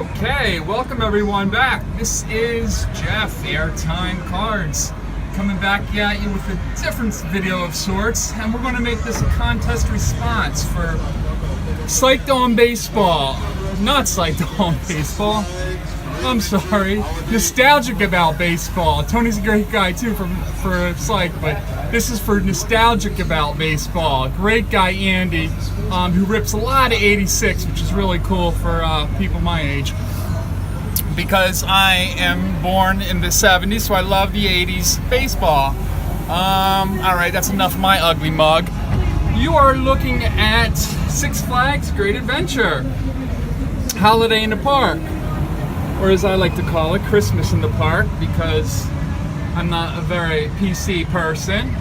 Okay, welcome everyone back. This is Jeff, Airtime Cards, coming back at you with a different video of sorts, and we're going to make this a contest response for Psyched On Baseball. Not Psyched On Baseball. I'm sorry. Nostalgic About Baseball. Tony's a great guy too for Psych, but this is for Nostalgic About Baseball. Great guy Andy, who rips a lot of 86, which is really cool for people my age. Because I am born in the 70s, so I love the 80s baseball. Alright, that's enough of my ugly mug. You are looking at Six Flags Great Adventure. Holiday in the Park. Or as I like to call it, Christmas in the Park, because I'm not a very PC person.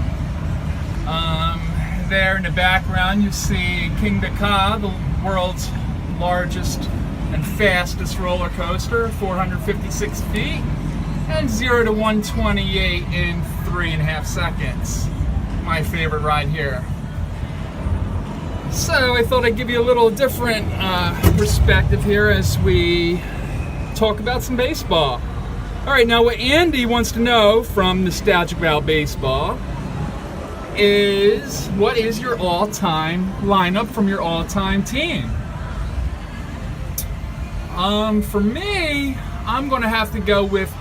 There in the background you see Kingda Ka, the world's largest and fastest roller coaster, 456 feet, and 0 to 128 in 3.5 seconds. My favorite ride here. So I thought I'd give you a little different perspective here as we talk about some baseball. Alright, now what Andy wants to know from Nostalgic About Baseball is, what is your all-time lineup from your all-time team? For me, I'm going to have to go with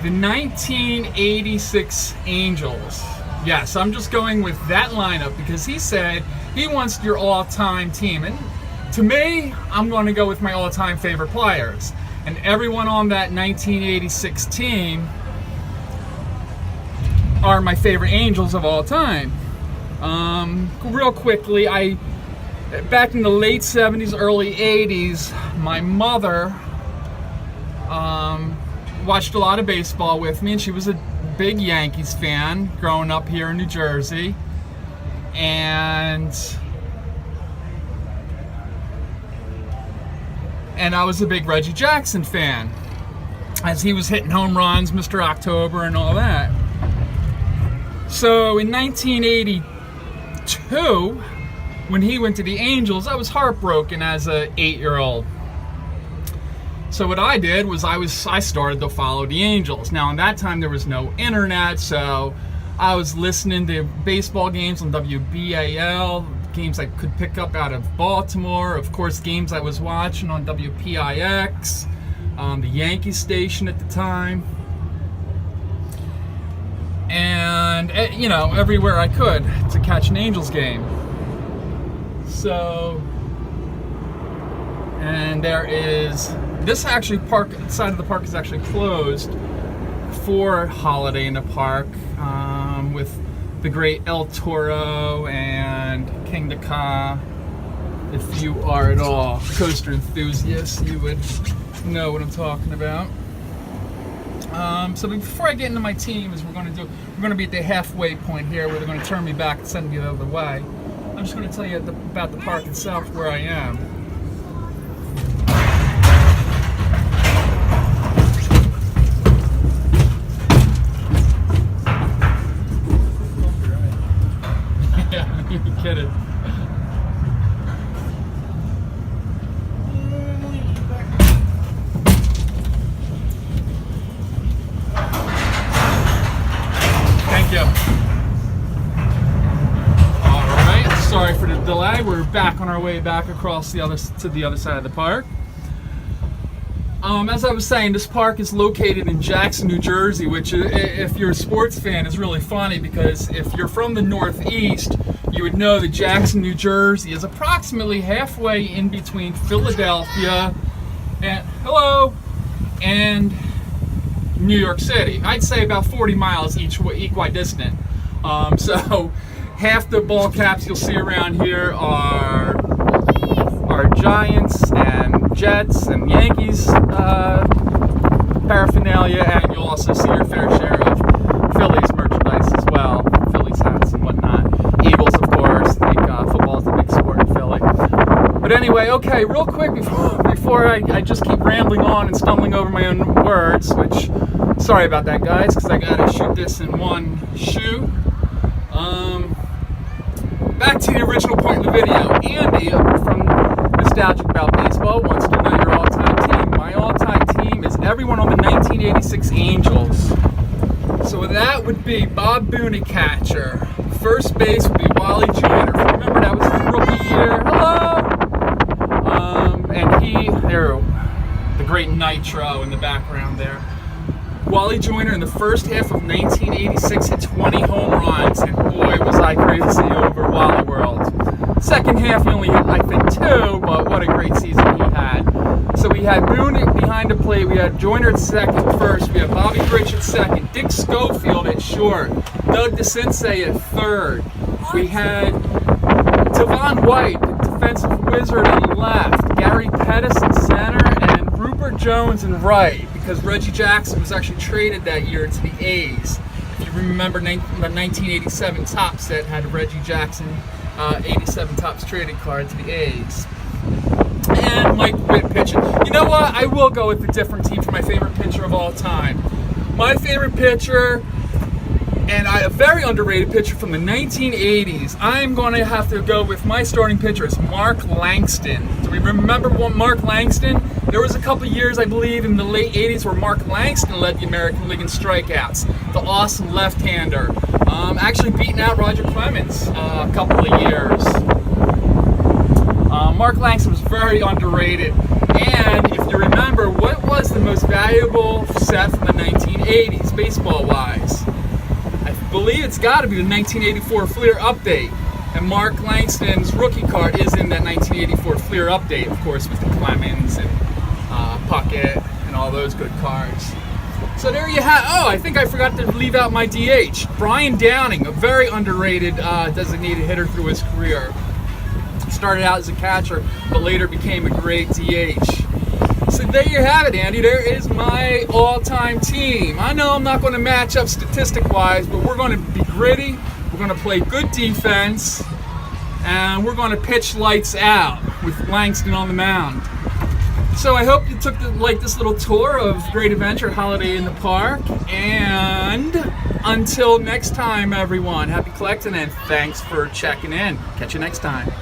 the 1986 Angels. Yes, I'm just going with that lineup because he said he wants your all-time team. And to me, I'm going to go with my all-time favorite players. And everyone on that 1986 team are my favorite Angels of all time. Real quickly, back in the late 70s, early 80s, my mother watched a lot of baseball with me, and she was a big Yankees fan growing up here in New Jersey. And I was a big Reggie Jackson fan, as he was hitting home runs, Mr. October and all that. So in 1982, when he went to the Angels, I was heartbroken as an 8-year-old. So what I did was I started to follow the Angels. Now, in that time, there was no internet, so I was listening to baseball games on WBAL, games I could pick up out of Baltimore, of course, games I was watching on WPIX, the Yankee station at the time, and, you know, everywhere I could to catch an Angels game. So, and there is, this actually side of the park is actually closed for Holiday in the Park, with the great El Toro and Kingda Ka. If you are at all coaster enthusiasts, you would know what I'm talking about. So before I get into my team, we're going to be at the halfway point here, where they're going to turn me back and send me the other way. I'm just going to tell you about the park itself, where I am. Yeah, you kidding. Thank you. Sorry for the delay. We're back on our way back across to the other side of the park. As I was saying, this park is located in Jackson, New Jersey, which, if you're a sports fan, is really funny, because if you're from the Northeast, you would know that Jackson, New Jersey is approximately halfway in between Philadelphia and New York City. I'd say about 40 miles equidistant. So half the ball caps you'll see around here are Giants and Jets and Yankees paraphernalia, and you'll also see your fair share of Phillies merchandise as well, Phillies hats and whatnot. Eagles, of course. I think football's a big sport in Philly. But anyway, okay, real quick before I just keep rambling on and stumbling over my own words, which, sorry about that, guys, because I gotta shoot this in one shoot. Back to the original point of the video. Andy from Nostalgic About Baseball wants to know your all-time team. My Bob Boone at catcher. First base would be Wally Joyner. If you remember, that was his rookie year. Hello! The great Nitro in the background there. Wally Joyner in the first half of 1986 hit 20 home runs, and boy, was I crazy over Wally World. Second half, he only hit, I think, 2, but what a great season he had. So we had Boone behind the plate, we had Joyner at second, first, we had Bobby Rich at second, Dick Schofield at short, Doug DeCinces at third. We had Devon White, the defensive wizard, on left, Gary Pettis in center, and Rupert Jones in right, because Reggie Jackson was actually traded that year to the A's. If you remember, the 1987 Topps set had a Reggie Jackson 87 Topps traded card to the A's. And Mike Witt pitching. You know what? I will go with a different team for my favorite pitcher of all time. My favorite pitcher, and a very underrated pitcher from the 1980s. I'm going to have to go with my starting pitcher. It's Mark Langston. Do we remember Mark Langston? There was a couple years, I believe, in the late 80s where Mark Langston led the American League in strikeouts. The awesome left-hander. Actually beating out Roger Clemens a couple of years. Mark Langston was very underrated. And if you remember, what was the most valuable set from the 1980s, baseball-wise? I believe it's got to be the 1984 Fleer Update. And Mark Langston's rookie card is in that 1984 Fleer Update, of course, with the Clemens and Puckett and all those good cards. So there you have. Oh, I think I forgot to leave out my DH. Brian Downing, a very underrated designated hitter through his career. Started out as a catcher, but later became a great DH. So there you have it, Andy. There is my all-time team. I know I'm not going to match up statistic-wise, but we're going to be gritty. We're going to play good defense, and we're going to pitch lights out with Langston on the mound. So I hope you took this little tour of Great Adventure Holiday in the Park. And until next time, everyone, happy collecting and thanks for checking in. Catch you next time.